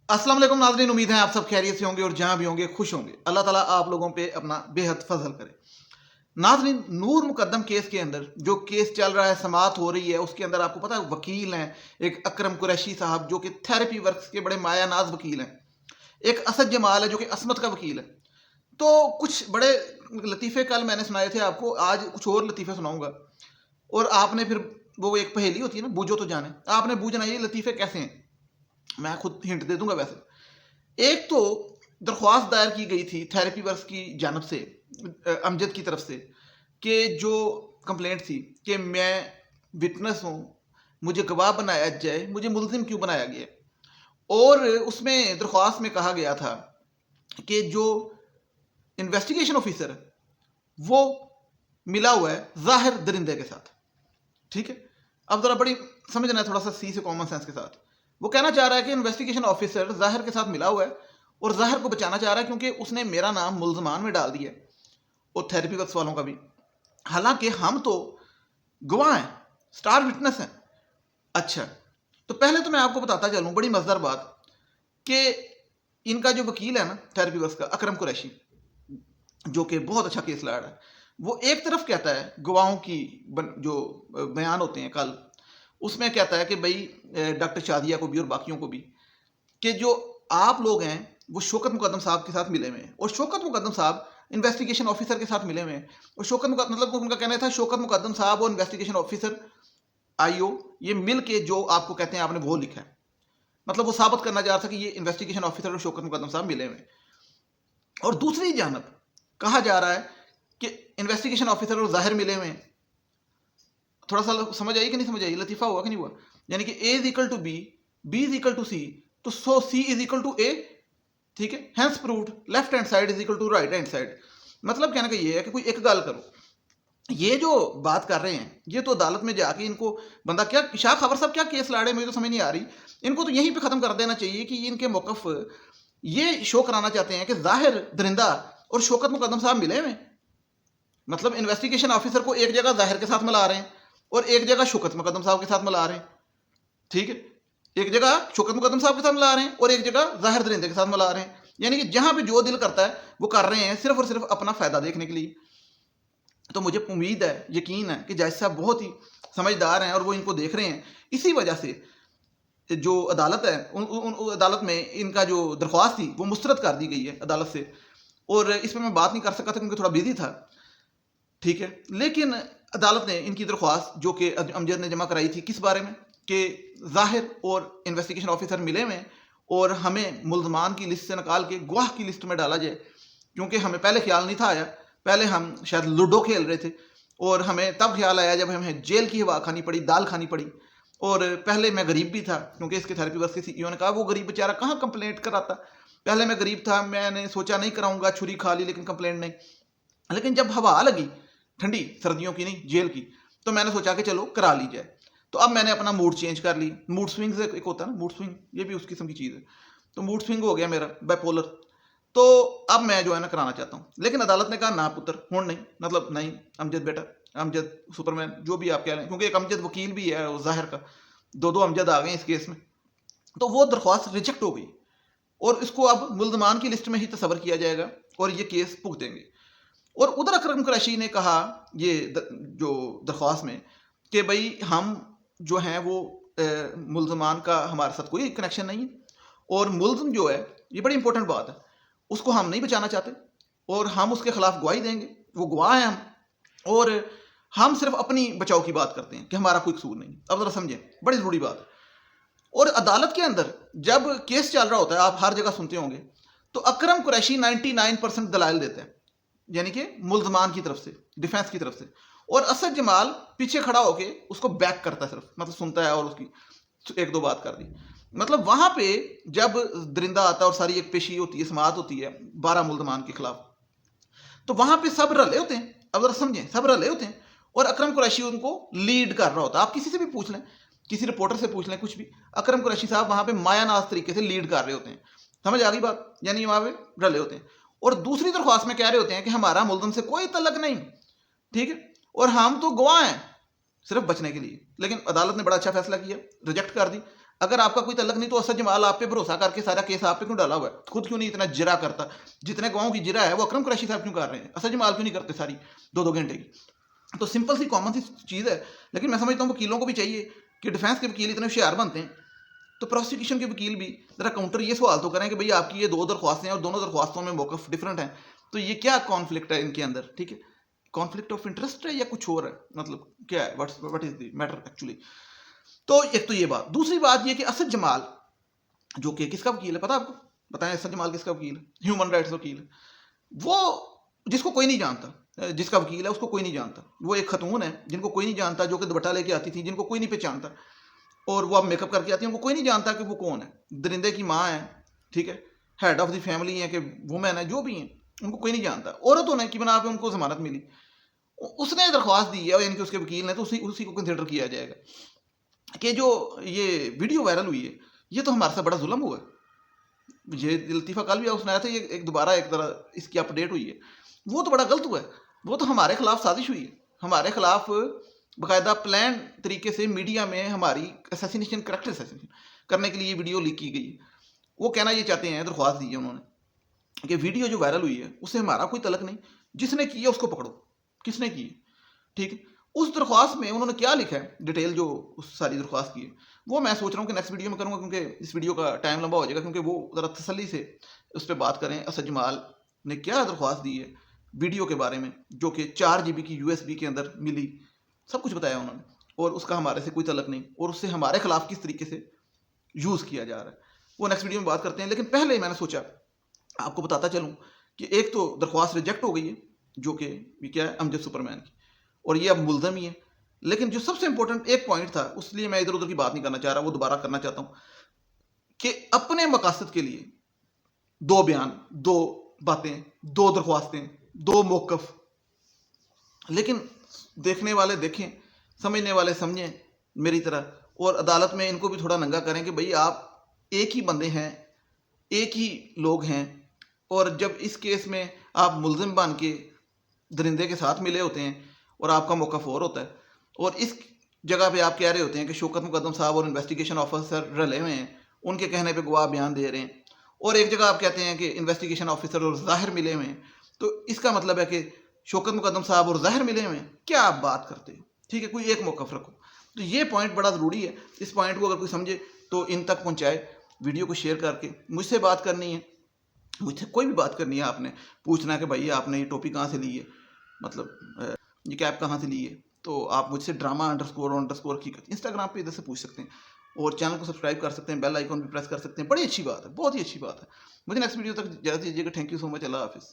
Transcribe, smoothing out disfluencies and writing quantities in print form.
अस्सलाम वालेकुम नाज़रीन, उम्मीद है आप सब खैरियत से होंगे और जहां भी होंगे खुश होंगे। अल्लाह ताला आप लोगों पे अपना बेहद फजल करे। नाज़रीन, नूर मुकद्दम केस के अंदर जो केस चल रहा है, समाअत हो रही है, उसके अंदर आपको पता है वकील हैं एक अकरम कुरैशी साहब जो कि थेरेपी वर्क्स के बड़े मायानाज वकील हैं। एक असद जमाल है जो कि असमत का वकील है। तो कुछ बड़े लतीफ़े कल मैंने सुनाए थे आपको, आज कुछ और लतीफ़े सुनाऊंगा। और आपने फिर वो एक पहेली होती है ना, बूझो तो जाने, आपने बूझना ये लतीफ़े कैसे हैं। मैं खुद हिंट दे दूंगा। वैसे एक तो दरख्वास्त दायर की गई थी थेरेपी वर्क्स की जानब से, अमजद की तरफ से, कि जो कंप्लेंट थी कि मैं विटनेस हूँ, मुझे गवाह बनाया जाए, मुझे मुलजिम क्यों बनाया गया। और उसमें दरख्वास्त में कहा गया था कि जो इन्वेस्टिगेशन ऑफिसर है वो मिला हुआ है जाहिर दरिंदे के साथ। ठीक है, अब जरा बड़ी समझना है थोड़ा सा सी से कॉमन सेंस के साथ। वो कहना चाह रहा है कि इन्वेस्टिगेशन ऑफिसर जाहिर के साथ मिला हुआ है और जाहिर को बचाना चाह रहा है क्योंकि उसने मेरा नाम मुल्जमान में डाल दिया और थेरेपी वर्क्स वालों का भी। हालांकि हम तो गवाह हैं, स्टार विटनेस हैं। अच्छा, तो पहले तो मैं आपको बताता चलूं बड़ी मजेदार बात कि इनका जो वकील है ना थेरेपी वर्क्स का, अकरम कुरैशी, जो कि बहुत अच्छा केस लड़ रहा है, वो एक तरफ कहता है गवाहों की जो बयान होते हैं कल, उसमें कहता है कि भाई डॉक्टर शादिया को भी और बाकियों को भी, कि जो आप लोग हैं वो शौकत मुकद्दम साहब के साथ मिले हुए हैं और शौकत मुकद्दम साहब इन्वेस्टिगेशन ऑफिसर के साथ मिले हुए हैं। और शौकत मतलब उनका कहना था शौकत मुकद्दम साहब और इन्वेस्टिगेशन ऑफिसर आईओ ये मिल के जो आपको कहते हैं आपने वो लिखा है। मतलब वो साबित करना चाह रहा था कि ये इन्वेस्टिगेशन ऑफिसर और शौकत मुकद्दम साहब मिले हुए हैं। और दूसरी जानब कहा जा रहा है कि इन्वेस्टिगेशन ऑफिसर और जाहिर मिले हुए हैं। थोड़ा सा समझ आई कि नहीं समझ आई, लतीफा हुआ कि नहीं हुआ। यानी कि A is equal to B is equal to C, तो so C is equal to A. ठीक है, hence proved left hand side is equal to right hand side. मतलब कहने का ये है कि कोई एक गल करो, ये जो बात कर रहे हैं ये तो अदालत में जाके इनको बंदा क्या शाह खबर साहब क्या केस लाड़े, मुझे तो समझ नहीं आ रही। इनको तो यहीं पे खत्म कर देना चाहिए कि इनके मौकफ ये शो कराना चाहते हैं कि जाहिर दरिंदा और शौकत मुकद्दम साहब मिले हुए। मतलब इन्वेस्टिगेशन ऑफिसर को एक जगह जाहिर के साथ मिला रहे हैं और एक जगह शौकत मुकद्दम साहब के साथ मिला रहे हैं। ठीक है, एक जगह शौकत मुकद्दम साहब के साथ मिला रहे हैं और एक जगह जाहिर दरिंदे के साथ मिला रहे हैं। यानी कि जहां पे जो दिल करता है वो कर रहे हैं, सिर्फ और सिर्फ अपना फायदा देखने के लिए। तो मुझे उम्मीद है, यकीन है कि जज साहब बहुत ही समझदार हैं और वो इनको देख रहे हैं। इसी वजह से जो अदालत है उन अदालत में इनका जो दरख्वास्त थी वो मुस्तरद कर दी गई है अदालत से। और इस पर मैं बात नहीं कर सका था क्योंकि थोड़ा बिजी था। ठीक है, लेकिन अदालत ने इनकी दरख्वास्त जो कि अमजद ने जमा कराई थी किस बारे में, कि जाहिर और इन्वेस्टिगेशन ऑफिसर मिले हुए और हमें मुल्जमान की लिस्ट से निकाल के गवाह की लिस्ट में डाला जाए, क्योंकि हमें पहले ख्याल नहीं था आया। पहले हम शायद लूडो खेल रहे थे और हमें तब ख्याल आया जब हमें जेल की हवा खानी पड़ी, दाल खानी पड़ी। और पहले मैं गरीब भी था क्योंकि इसके थेरेपी वर्क्स के सीईओ ने कहा वो गरीब बेचारा कहाँ कंप्लेंट कराता। पहले मैं गरीब था, मैंने सोचा नहीं कराऊंगा, छुरी खा ली लेकिन कंप्लेंट नहीं। लेकिन जब हवा लगी ठंडी, सर्दियों की नहीं जेल की, तो मैंने सोचा कि चलो करा ली जाए। तो अब मैंने अपना मूड चेंज कर ली। मूड स्विंग से एक होता है ना, मूड स्विंग, ये भी उस किस्म की चीज़ है। तो मूड स्विंग हो गया मेरा, बाइपोलर। तो अब मैं जो है ना कराना चाहता हूँ। लेकिन अदालत ने कहा ना पुत्र, हूँ नहीं, मतलब नहीं अमजद बेटा, अमजद सुपरमैन जो भी आप कह रहे हैं, क्योंकि एक अमजद वकील भी है और जाहिर का, दो अमजद आ गए इस केस में। तो वो दरख्वास्त रिजेक्ट हो गई और इसको अब मुल्जमान की लिस्ट में ही तस्वर किया जाएगा और ये केस भुगतेंगे। और उधर अकरम कुरैशी ने कहा ये जो दरख्वास्त में कि भाई हम जो हैं वो मुल्जमान का हमारे साथ कोई कनेक्शन नहीं है और मुल्जिम जो है, ये बड़ी इंपॉर्टेंट बात है, उसको हम नहीं बचाना चाहते और हम उसके खिलाफ गवाही देंगे, वो गवाह हैं हम, और हम सिर्फ अपनी बचाव की बात करते हैं कि हमारा कोई कसूर नहीं। अब जरा समझें, बड़ी ज़रूरी बात। और अदालत के अंदर जब केस चल रहा होता है, आप हर जगह सुनते होंगे, तो अकरम कुरैशी 99% दलाइल देते हैं, यानी कि मुल्जमान की तरफ से, डिफेंस की तरफ से। और असद जमाल पीछे खड़ा होके उसको बैक करता है, सिर्फ मतलब सुनता है और उसकी एक दो बात कर दी। मतलब वहां पे जब दरिंदा आता है और सारी एक पेशी होती है, समाअत होती है 12 मुल्जमान के खिलाफ, तो वहां पे सब रले होते हैं। अब जरा समझें, सब रले होते हैं और अकरम कुरैशी उनको लीड कर रहा होता है। आप किसी से भी पूछ लें, किसी रिपोर्टर से पूछ लें, कुछ भी, अकरम कुरैशी साहब वहां पे मायानाज तरीके से लीड कर रहे होते हैं। समझ आ गई बात, यानी वहां पे रले होते हैं। और दूसरी दरख्वास्त में कह रहे होते हैं कि हमारा मुल्जिम से कोई तल्लक नहीं, ठीक है, और हम तो गवाह हैं सिर्फ बचने के लिए। लेकिन अदालत ने बड़ा अच्छा फैसला किया, रिजेक्ट कर दी। اگر آپ کا کوئی تعلق نہیں تو اسد جمال آپ پہ بھروسہ کر کے سارا کیس آپ پہ کیوں ڈالا ہوا ہے؟ خود کیوں نہیں اتنا جرا کرتا؟ جتنے گاؤں کی جرا ہے وہ اکرم قریشی صاحب کیوں کر رہے ہیں؟ اسد جمال کیوں نہیں کرتے ساری 2 گھنٹے کی؟ تو سمپل سی کامن سی چیز ہے. لیکن میں سمجھتا ہوں وکیلوں کو بھی چاہیے کہ ڈیفینس کے وکیل اتنے ہوشیار بنتے ہیں تو پروسیکیوشن کے وکیل بھی ذرا کاؤنٹر یہ سوال تو کریں کہ بھئی آپ کی یہ 2 درخواستیں ہیں اور دونوں درخواستوں میں موقف ڈفرینٹ ہیں, تو یہ کیا کانفلکٹ ہے ان کے اندر؟ ٹھیک ہے, کانفلکٹ آف انٹرسٹ ہے یا کچھ اور ہے؟ مطلب کیا ہے, what is the matter actually? تو ایک تو یہ بات. دوسری بات یہ کہ اسد جمال جو کہ کس کا وکیل ہے پتہ آپ کو؟ بتائیں اسد جمال کس کا وکیل ہے؟ ہیومن رائٹس وکیل ہے. وہ جس کو کوئی نہیں جانتا, جس کا وکیل ہے اس کو کوئی نہیں جانتا. وہ ایک خاتون ہے جن کو کوئی نہیں جانتا, جو کہ دوپٹہ لے کے آتی تھی, جن کو کوئی نہیں پہچانتا, اور وہ اب میک اپ کر کے آتی ہیں, ان کو کوئی نہیں جانتا کہ وہ کون ہے. درندے کی ماں ہے, ٹھیک ہے, ہیڈ آف دی فیملی ہے کہ وومین ہے, جو بھی ہیں ان کو کوئی نہیں جانتا. عورت ہونے کی بنا پہ ان کو ضمانت ملی, اس نے درخواست دی ہے, یعنی کہ اس کے وکیل نے, تو اسی کو کنسیڈر کیا جائے گا کہ جو یہ ویڈیو وائرل ہوئی ہے یہ تو ہمارے ساتھ بڑا ظلم ہوا ہے. یہ لطیفہ کل بھی سنایا تھا, یہ ایک دوبارہ ایک طرح اس کی اپڈیٹ ہوئی ہے. وہ تو بڑا غلط ہوا ہے, وہ تو ہمارے خلاف سازش ہوئی ہے, ہمارے خلاف باقاعدہ پلان طریقے سے میڈیا میں ہماری اسیسینیشن, کریکٹر اسیسینیشن کرنے کے لیے ویڈیو لیک کی گئی. وہ کہنا یہ چاہتے ہیں, درخواست دی ہے انہوں نے کہ ویڈیو جو وائرل ہوئی ہے اس سے ہمارا کوئی تعلق نہیں, جس نے کی ہے اس کو پکڑو. کس نے کی ہے؟ ٹھیک ہے. اس درخواست میں انہوں نے کیا لکھا ہے, ڈیٹیل جو اس ساری درخواست کی ہے, وہ میں سوچ رہا ہوں کہ نیکسٹ ویڈیو میں کروں گا, کیونکہ اس ویڈیو کا ٹائم لمبا ہو جائے گا, کیونکہ وہ ذرا تسلی سے اس پہ بات کریں. اسد جمال نے کیا درخواست دی ہے ویڈیو کے بارے میں, جو کہ 4 GB کی USB کے اندر ملی, سب کچھ بتایا انہوں نے, اور اس کا ہمارے سے کوئی تعلق نہیں, اور اس سے ہمارے خلاف کس طریقے سے یوز کیا جا رہا ہے وہ نیکسٹ ویڈیو میں بات کرتے ہیں. لیکن پہلے میں نے سوچا آپ کو بتاتا چلوں کہ ایک تو درخواست ریجیکٹ ہو گئی ہے, جو کہ یہ کیا ہے, امجد سپر مین کی, اور یہ اب ملزم ہی ہے. لیکن جو سب سے امپورٹنٹ ایک پوائنٹ تھا, اس لیے میں ادھر ادھر کی بات نہیں کرنا چاہ رہا, وہ دوبارہ کرنا چاہتا ہوں کہ اپنے مقاصد کے لیے 2 بیان, 2 باتیں, 2 درخواستیں, 2 موقف. لیکن دیکھنے والے دیکھیں, سمجھنے والے سمجھیں میری طرح, اور عدالت میں ان کو بھی تھوڑا ننگا کریں کہ بھئی آپ ایک ہی بندے ہیں, ایک ہی لوگ ہیں, اور جب اس کیس میں آپ ملزم بن کے درندے کے ساتھ ملے ہوتے ہیں اور آپ کا موقف اور ہوتا ہے, اور اس جگہ پہ آپ کہہ رہے ہوتے ہیں کہ شوکت مقدم صاحب اور انویسٹیگیشن آفیسر رلے ہوئے ہیں, ان کے کہنے پہ گواہ بیان دے رہے ہیں, اور ایک جگہ آپ کہتے ہیں کہ انویسٹیگیشن آفیسر اور ظاہر ملے ہوئے ہیں, تو اس کا مطلب ہے کہ شوکت مقدم صاحب اور ظاہر ملے ہوئے ہیں. کیا آپ بات کرتے ہیں؟ ٹھیک ہے, کوئی ایک موقف رکھو. تو یہ پوائنٹ بڑا ضروری ہے, اس پوائنٹ کو اگر کوئی سمجھے تو ان تک پہنچائے, ویڈیو کو شیئر کر کے. مجھ سے بات کرنی ہے, مجھ سے کوئی بھی بات کرنی ہے, آپ نے پوچھنا ہے کہ بھائی آپ نے یہ ٹاپک کہاں سے لی ہے, مطلب یہ کیپ کہاں سے لی ہے, تو آپ مجھ سے ڈراما___ حقیقت انسٹاگرام پہ ادھر سے پوچھ سکتے ہیں, اور چینل کو سبسکرائب کر سکتے ہیں, بیل آئیکن بھی پریس کر سکتے ہیں. بڑی اچھی بات ہے, بہت ہی اچھی بات ہے. مجھے نیکسٹ ویڈیو تک اجازت دیجیے گا. تھینک یو سو مچ. اللہ حافظ.